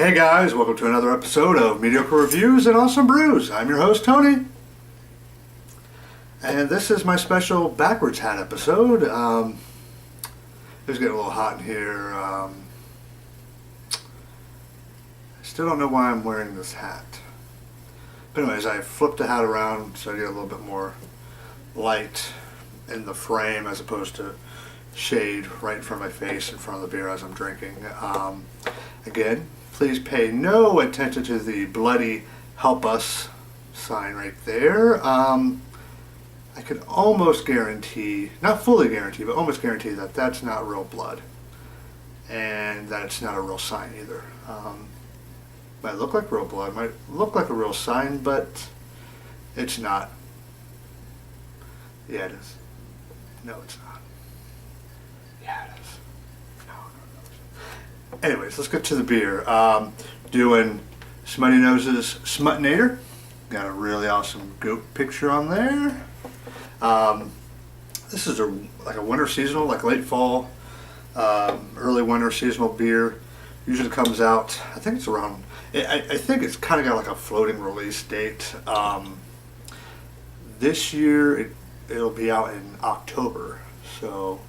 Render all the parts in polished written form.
Hey guys, welcome to another episode of Mediocre Reviews and Awesome Brews. I'm your host, Tony. And this is my special backwards hat episode. It's getting a little hot in here. I still don't know why I'm wearing this hat. But anyways, I flipped the hat around so I get a little bit more light in the frame as opposed to shade right in front of my face in front of the beer as I'm drinking. Again, please pay no attention to the bloody help us sign right there. I could almost guarantee, not fully guarantee, but almost guarantee that that's not real blood. And that it's not a real sign either. Might look like real blood, might look like a real sign, but it's not. Yeah, it is. No, it's not. Yeah, it is. No. Anyways, let's get to the beer. Doing Smuttynose Smuttinator. Got a really awesome goat picture on there. This is like a winter seasonal, like late fall, early winter seasonal beer. Usually comes out, I think it's around, I think it's kind of got like a floating release date. This year it'll be out in October. So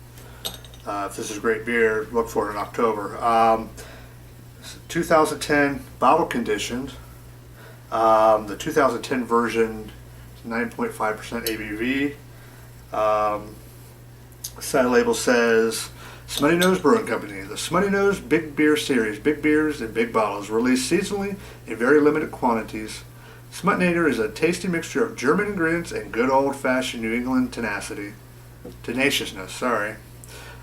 if this is a great beer, look for it in October. 2010 bottle conditioned. The 2010 version is 9.5% ABV. Side label says Smuttynose Brewing Company. The Smuttynose Big Beer Series. Big beers in big bottles. Released seasonally in very limited quantities. Smuttinator is a tasty mixture of German ingredients and good old-fashioned New England tenaciousness. Sorry.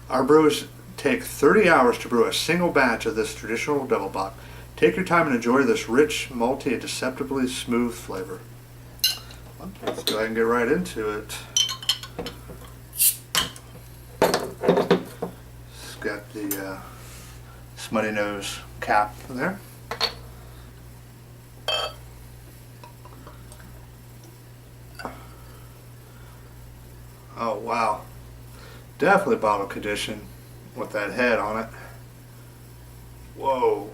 Our brewers take 30 hours to brew a single batch of this traditional double bock. Take your time and enjoy this rich, malty, and deceptively smooth flavor. Let's go ahead and get right into it. It's got the Smuttynose cap there. Oh wow, definitely bottle condition with that head on it. Whoa,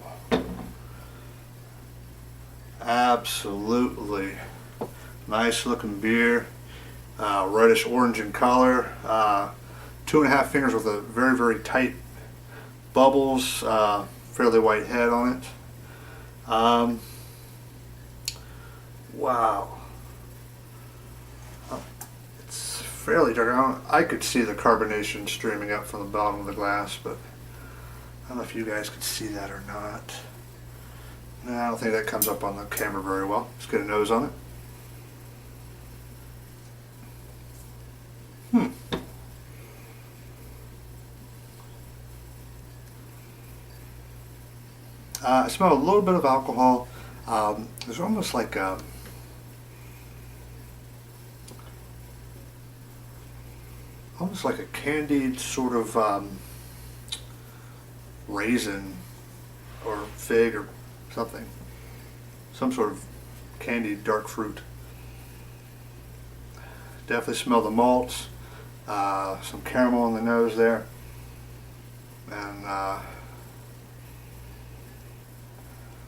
absolutely nice looking beer. Reddish orange in color. 2.5 fingers with a very, very tight bubbles. Fairly white head on it. Wow. It's fairly dark. I could see the carbonation streaming up from the bottom of the glass, but I don't know if you guys could see that or not. No, I don't think that comes up on the camera very well. Let's get a nose on it. I smell a little bit of alcohol. There's almost like a candied sort of raisin or fig or something. Some sort of candied dark fruit. Definitely smell the malts. Some caramel on the nose there. And a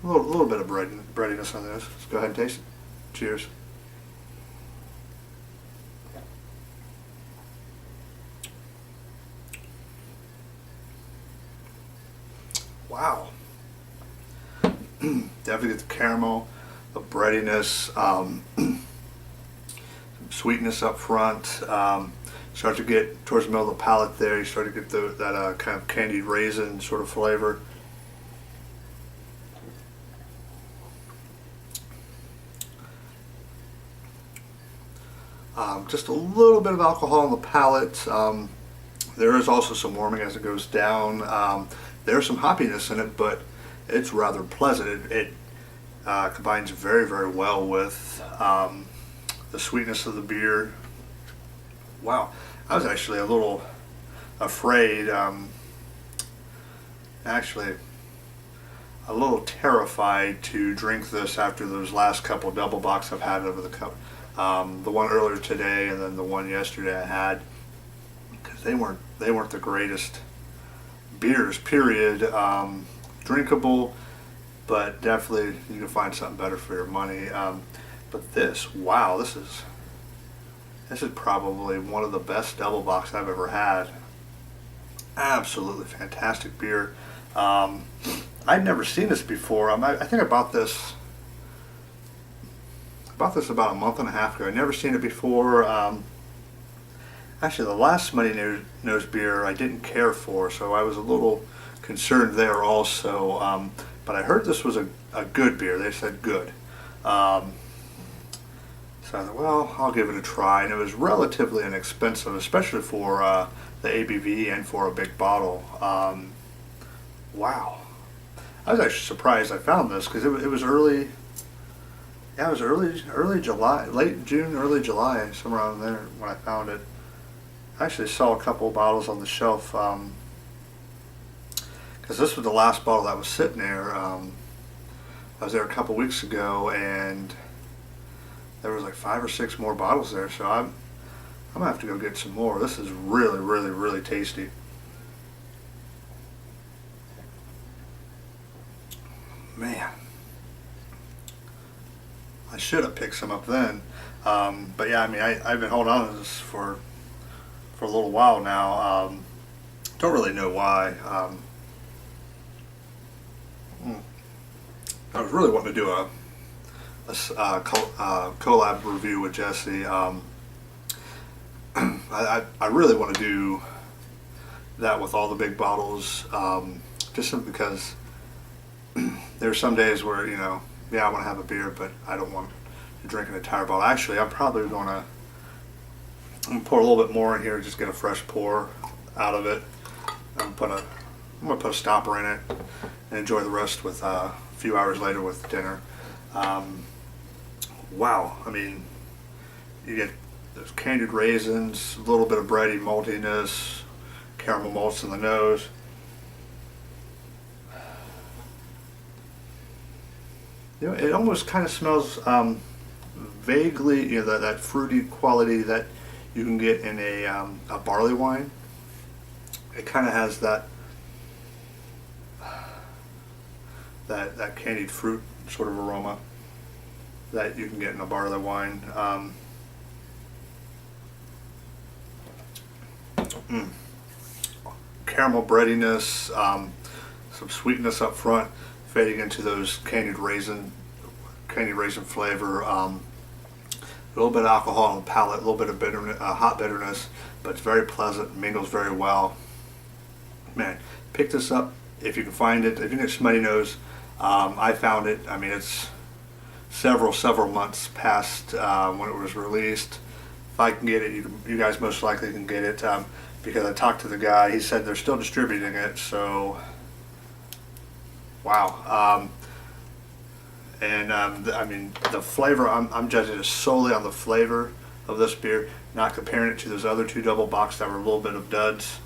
little bit of breadiness on this. Let's go ahead and taste it. Cheers. Wow. Definitely get the caramel, the breadiness, some sweetness up front. Start to get towards the middle of the palate there. You start to get that kind of candied raisin sort of flavor. Just a little bit of alcohol on the palate. There is also some warming as it goes down. There's some hoppiness in it, but it's rather pleasant. It combines very, very well with the sweetness of the beer. Wow, I was actually a little afraid, actually a little terrified to drink this after those last couple double bocks I've had over the cup. The one earlier today and then the one yesterday I had, because they weren't the greatest beers, period. Drinkable, but definitely you can find something better for your money. But this, wow, this is probably one of the best double box I've ever had. Absolutely fantastic beer. I'd never seen this before. I think I bought this about a month and a half ago. I'd never seen it before. Actually, the last Smuttynose beer I didn't care for, so I was a little concerned there also. But I heard this was a good beer. They said good. So I thought, well, I'll give it a try. And it was relatively inexpensive, especially for the ABV and for a big bottle. Wow. I was actually surprised I found this because it was early. Yeah, it was early July, late June, early July, somewhere around there when I found it. I actually saw a couple of bottles on the shelf because this was the last bottle that was sitting there. I was there a couple weeks ago, and there was like 5 or 6 more bottles there. So I'm gonna have to go get some more. This is really, really, really tasty. Man. I should have picked some up then, but yeah, I mean, I've been holding on to this for a little while now. Don't really know why. I was really wanting to do a collab review with Jesse. I really want to do that with all the big bottles, just simply because there's some days where, you know, yeah, I want to have a beer, but I don't want to drink an entire bottle. Actually, I'm probably going to pour a little bit more in here, just get a fresh pour out of it. I'm going to put a stopper in it and enjoy the rest with a few hours later with dinner. Wow, I mean, you get those candied raisins, a little bit of bready maltiness, caramel malts in the nose. You know, it almost kind of smells vaguely, you know, that fruity quality that you can get in a barley wine. It kind of has that candied fruit sort of aroma that you can get in a barley wine. Caramel breadiness, some sweetness up front, fading into those candied raisin flavor. A little bit of alcohol on the palate, a little bit of bitterness, hot bitterness, but it's very pleasant, mingles very well. Man, pick this up if you can find it. If you get Smuttynose, I found it. I mean, it's several months past when it was released. If I can get it, you guys most likely can get it, because I talked to the guy. He said they're still distributing it, so wow. I mean, the flavor, I'm judging it solely on the flavor of this beer, not comparing it to those other 2 double box that were a little bit of duds.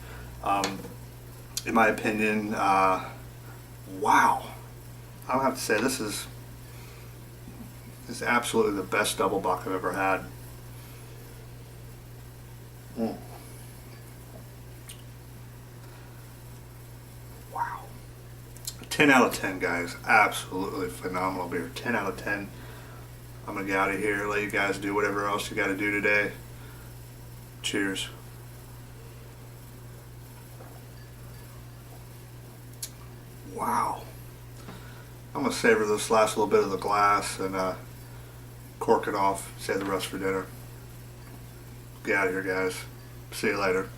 In my opinion, wow. I'll have to say this is absolutely the best double box I've ever had. Wow. 10 out of 10, guys. Absolutely phenomenal beer. 10 out of 10. I'm going to get out of here, let you guys do whatever else you got to do today. Cheers. Wow. I'm going to savor this last little bit of the glass and cork it off, save the rest for dinner. Get out of here, guys. See you later.